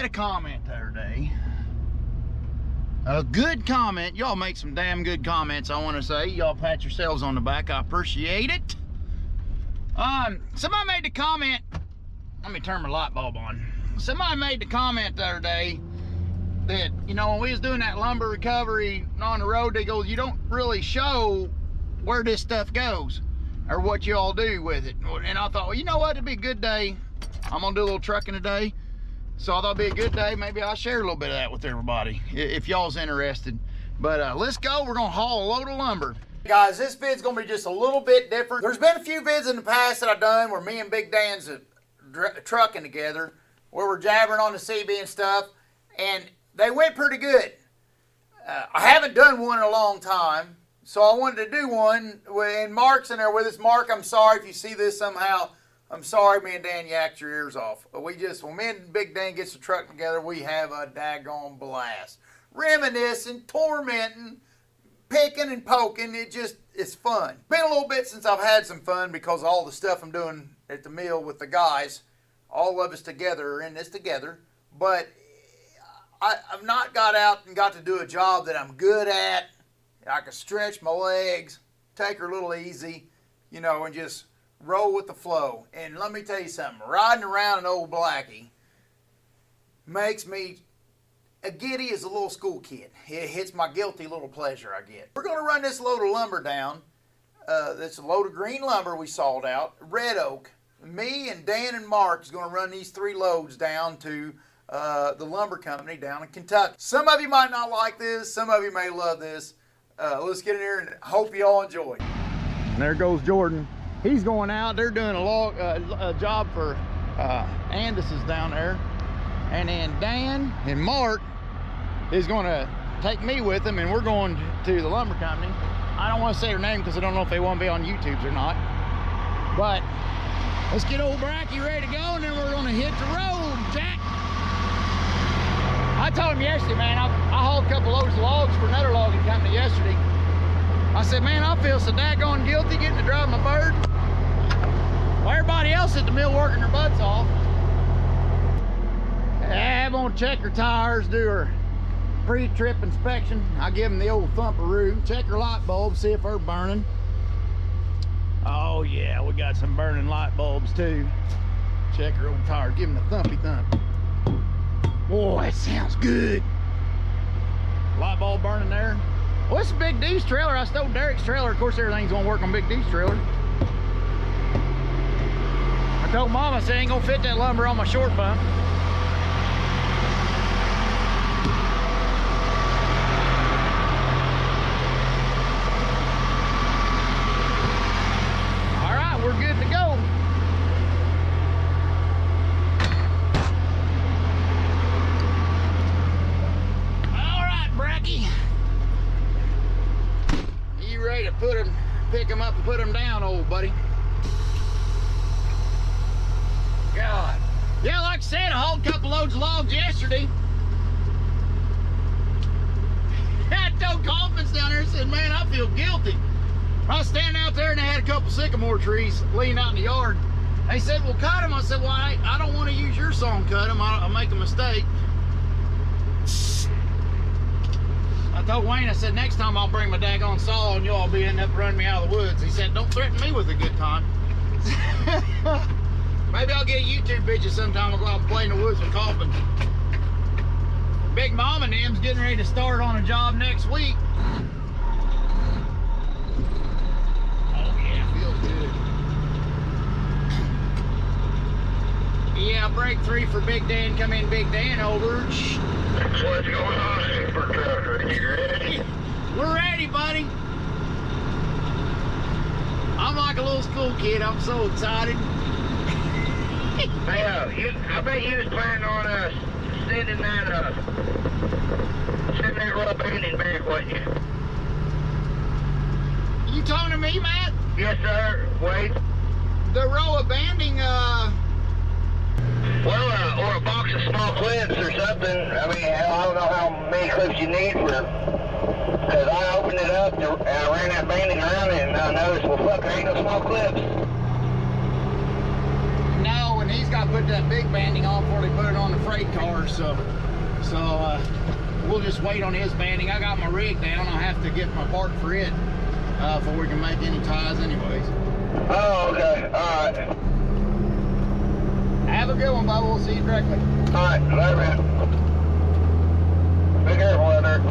made a comment the other day. A good comment. Y'all make some damn good comments, I want to say. Y'all pat yourselves on the back. I appreciate it. Somebody made the comment. Let me turn my light bulb on. Somebody made the comment the other day that, you know, when we was doing that lumber recovery on the road, they go, you don't really show where this stuff goes or what you all do with it. And I thought, well, you know what? It'd be a good day. I'm gonna do a little trucking today. So I thought it'd be a good day. Maybe I'll share a little bit of that with everybody if y'all's interested. But let's go. We're gonna haul a load of lumber. Guys, this vid's gonna be just a little bit different. There's been a few vids in the past that I've done where me and Big Dan's trucking together, where we're jabbering on the CB and stuff, and they went pretty good. I haven't done one in a long time, so I wanted to do one. And Mark's in there with us. Mark, I'm sorry if you see this somehow. I'm sorry me and Dan yacked your ears off. But when me and Big Dan gets the truck together, we have a daggone blast. Reminiscing, tormenting, picking and poking. It's fun. Been a little bit since I've had some fun because of all the stuff I'm doing at the mill with the guys. All of us together are in this together. But I've not got out and got to do a job that I'm good at. I can stretch my legs, take her a little easy, you know, and just roll with the flow. And let me tell you something, riding around an old Blackie makes me giddy as a little school kid. It hits my guilty little pleasure I get. We're going to run this load of lumber down. That's a load of green lumber we sawed out, red oak. Me and Dan and Mark is going to run these 3 loads down to the lumber company down in Kentucky. Some of you might not like this, some of you may love this. Let's get in here and hope you all enjoy. And there goes Jordan. He's going out. They're doing a job for Andis's down there. And then Dan and Mark is going to take me with them, and we're going to the lumber company. I don't want to say their name because I don't know if they want to be on YouTube or not. But let's get old Bracky ready to go, and then we're going to hit the road, Jack. I told him yesterday, man, I hauled a couple loads of logs for another logging company yesterday. I said, man, I feel so daggone guilty getting to drive my bird. Well, everybody else at the mill working their butts off. I'm gonna check her tires, do her pre-trip inspection. I give them the old thumperoo, check her light bulbs, see if they're burning. Oh yeah, we got some burning light bulbs too. Check her old tires, give them the thumpy thump. Boy, it sounds good. Light bulb burning there. Well, it's a Big D's trailer. I stole Derek's trailer. Of course, everything's gonna work on Big D's trailer. I told Mom, I said, I ain't gonna fit that lumber on my short bump. All right, we're good to go. All right, Bracky. You ready to pick them up and put them down, old buddy? God. Yeah, like I said, I hauled a couple loads of logs yesterday. I told Kaufman's down there and said, man, I feel guilty. I was standing out there and they had a couple sycamore trees leaning out in the yard. They said, well, cut them. I said, well, I don't want to use your saw and cut them. I'll make a mistake. I told Wayne, I said, next time I'll bring my daggone saw and y'all be ending up running me out of the woods. He said, don't threaten me with a good time. Maybe I'll get a YouTube video sometime. I'll go out and play in the woods with Kaufman. Big Mom and them's getting ready to start on a job next week. Oh yeah, feels good. Yeah, break 3 for Big Dan. Come in, Big Dan over. What's going on, Super Trucker? You ready? We're ready, buddy. I'm like a little school kid. I'm so excited. Hey, I bet you was planning on sending that rope ending back, wasn't you? You talking to me, Matt? Yes, sir. Wait. The row of banding, Well, or a box of small clips or something. I mean, I don't know how many clips you need for, because I opened it up and I ran that banding around it and I noticed, well, fuck, there ain't no small clips. no, and he's got got to put that big banding on before they put it on the freight car. So we'll just wait on his banding. I got my rig down. I'll have to get my part for it before we can make any ties anyways. Oh, okay. All right. Have a good one, Bubba. We'll see you directly. All right. Later, man. Be careful out there.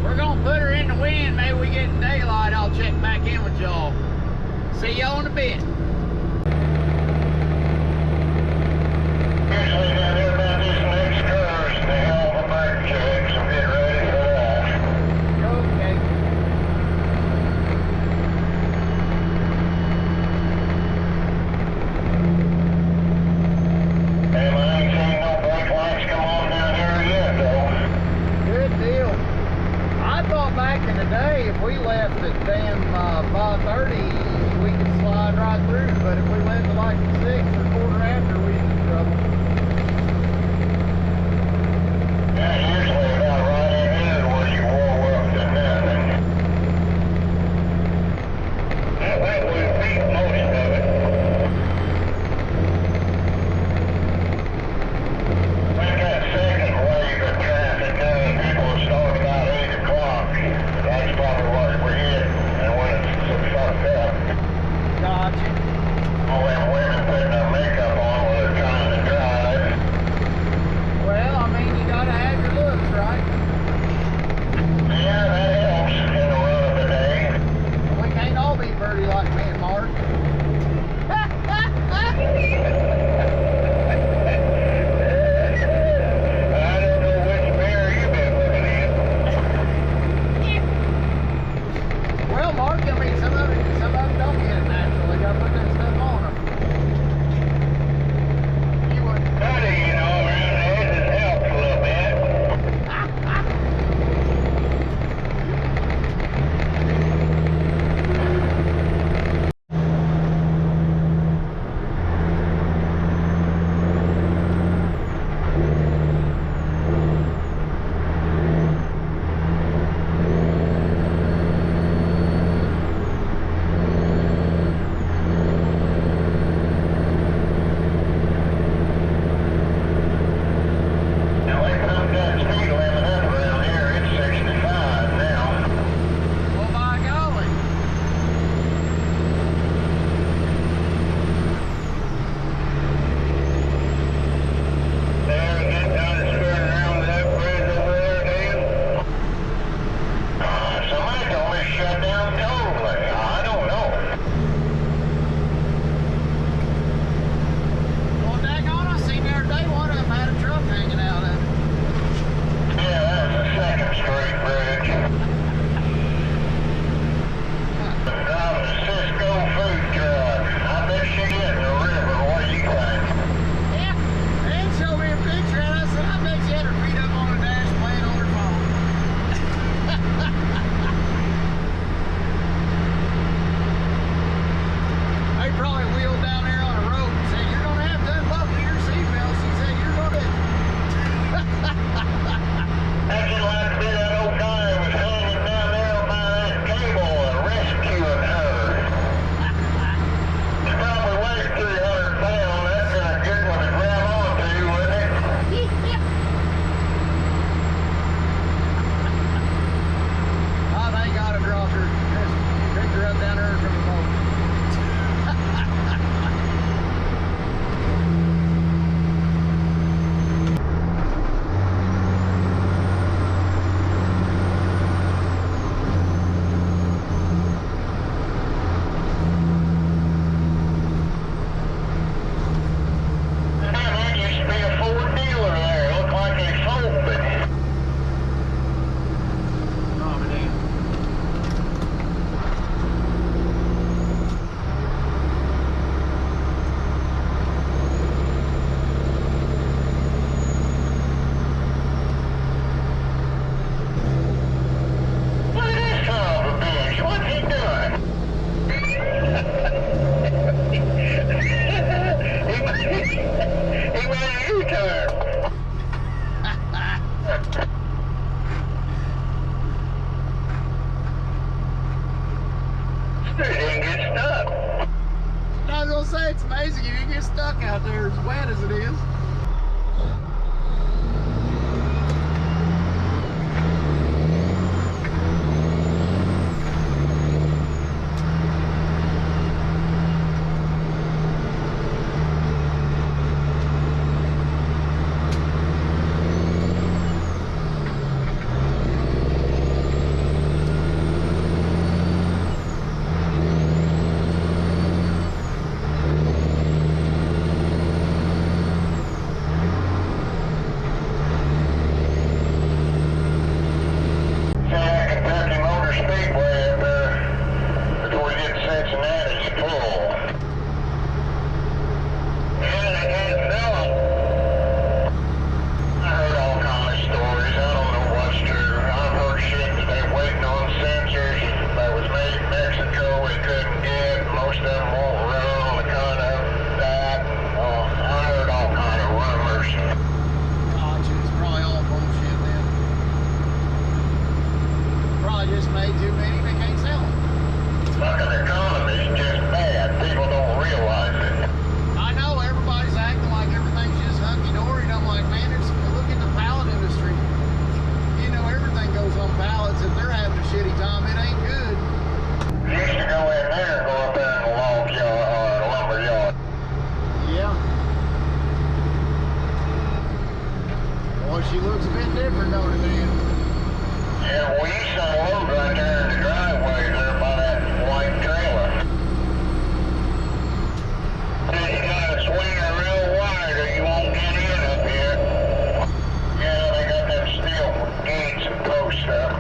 We're gonna put her in the wind. Maybe we get daylight. I'll check back in with y'all. See y'all in a bit. Usually down here about these next curves, they have a brake check, so get ready for that. Okay. And I ain't seen no brake lights come on down here yet, though. Good deal. I thought back in the day, if we left at damn 5:30, we could slide right through. But if we left at like 6 or quarter after, we'd be in trouble. Yeah, usually about right ahead where you wore up to nothing. Yeah, that would beat most of it. Like that second wave of traffic, people start about 8 o'clock. That's probably what we're hitting, and when it's so fucked up. Gotcha. All them women putting their makeup on while they're trying to drive. Well, I mean, you gotta have your looks, right? Yeah, that helps in the run of the day. We can't all be birdie like me and Mark. I don't know which mirror you've been looking at. Well, Mark, I mean, some of them don't get it natural. They gotta put their will say it's amazing if you get stuck out there as wet as it is. She looks a bit different, don't it, man? Yeah, we used to unload right there in the driveway there by that white trailer. You gotta swing her real wide or you won't get in up here. Yeah, they got them steel gates and posts up.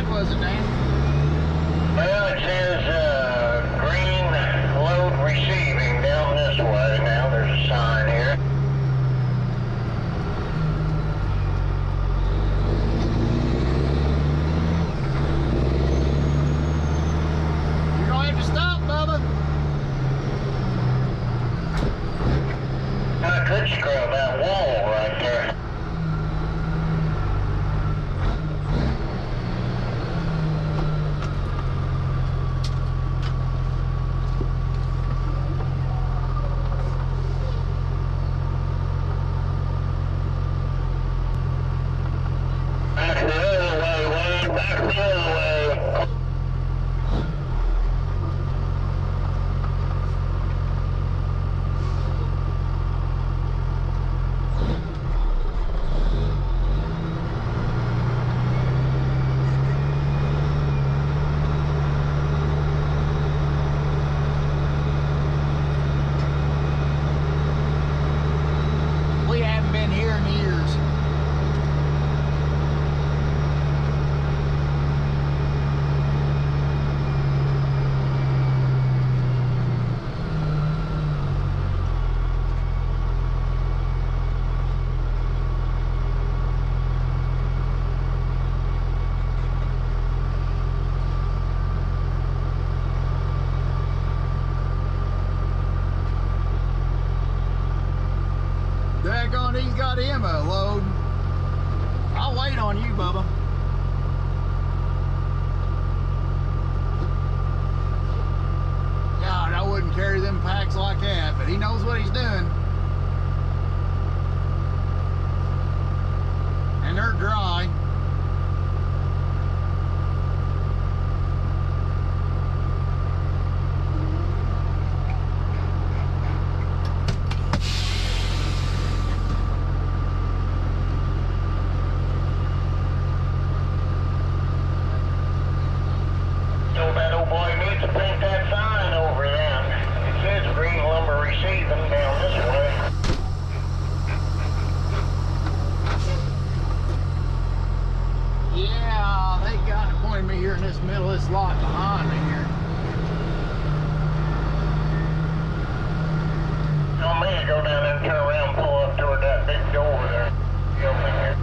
Was it, Dan? Well, it says green load receiving down this way now. There's a sign here. You're gonna have to stop, Bubba. I could scrub that wall right there. We haven't been here in years. Daggone, he's got him a load. I'll wait on you, Bubba. God, I wouldn't carry them packs like that, but he knows what he's doing. And they're dry. middle of this lot behind me here. Tell me to go down there and turn around and pull up toward that big door there. Go in here.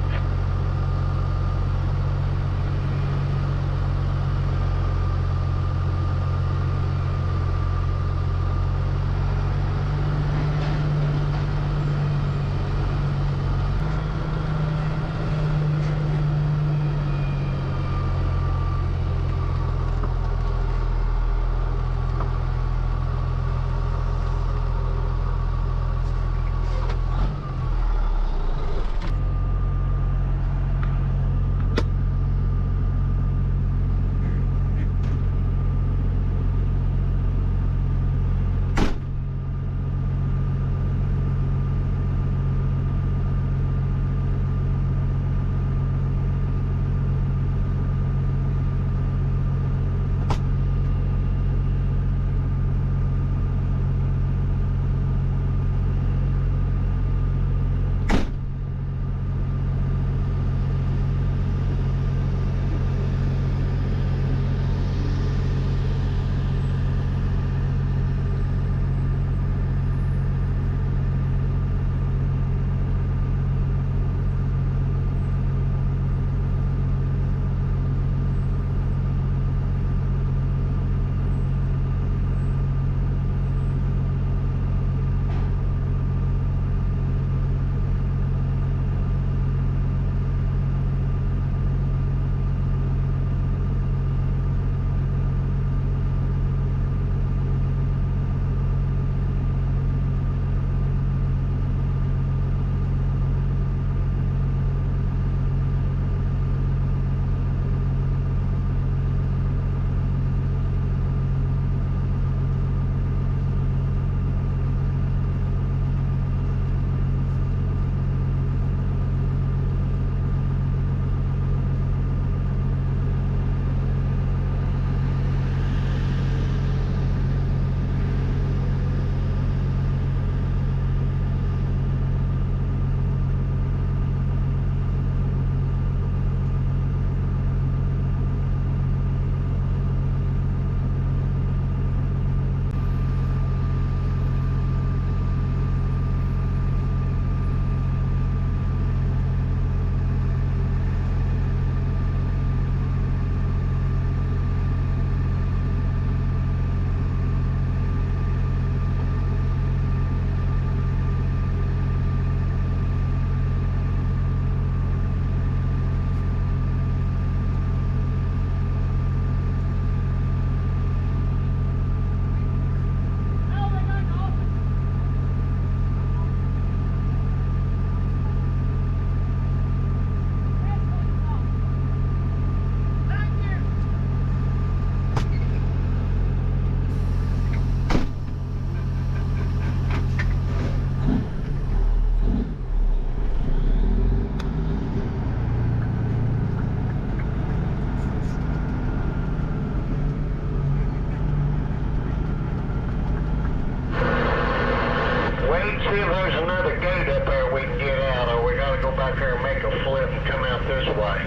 See if there's another gate up there we can get out, or we gotta go back there and make a flip and come out this way.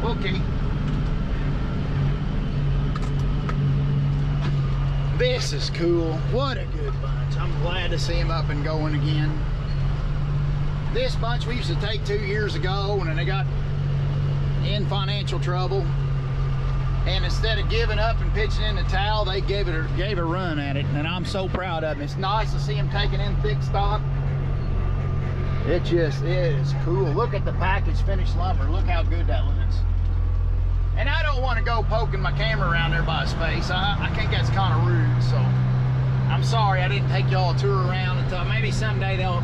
Okay. This is cool. What a good bunch. I'm glad to see him up and going again. This bunch we used to take 2 years ago, and then they got in financial trouble. And instead of giving up and pitching in the towel, they gave a run at it, and I'm so proud of them. It's nice to see them taking in thick stock. It is cool. Look at the package finished lumber. Look how good that looks. And I don't want to go poking my camera around there by his face. I think that's kind of rude, so I'm sorry I didn't take y'all a tour around until maybe someday they'll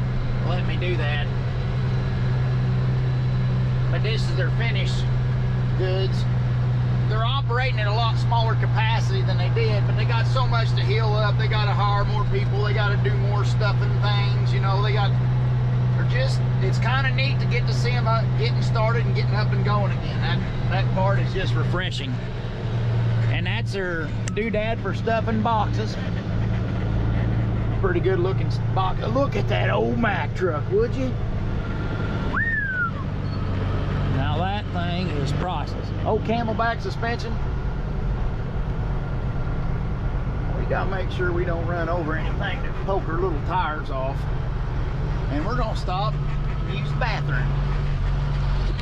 let me do that. But this is their finished goods. They're operating at a lot smaller capacity than they did, but they got so much to heal up. They got to hire more people. They got to do more stuff and things. You know, it's kind of neat to get to see them getting started and getting up and going again. That part is just refreshing. And that's their doodad for stuffing boxes. Pretty good looking box. Look at that old Mack truck, would you? Now that thing is priceless. Old Camelback suspension. gotta make sure we don't run over anything to poke her little tires off. And we're gonna stop and use the bathroom.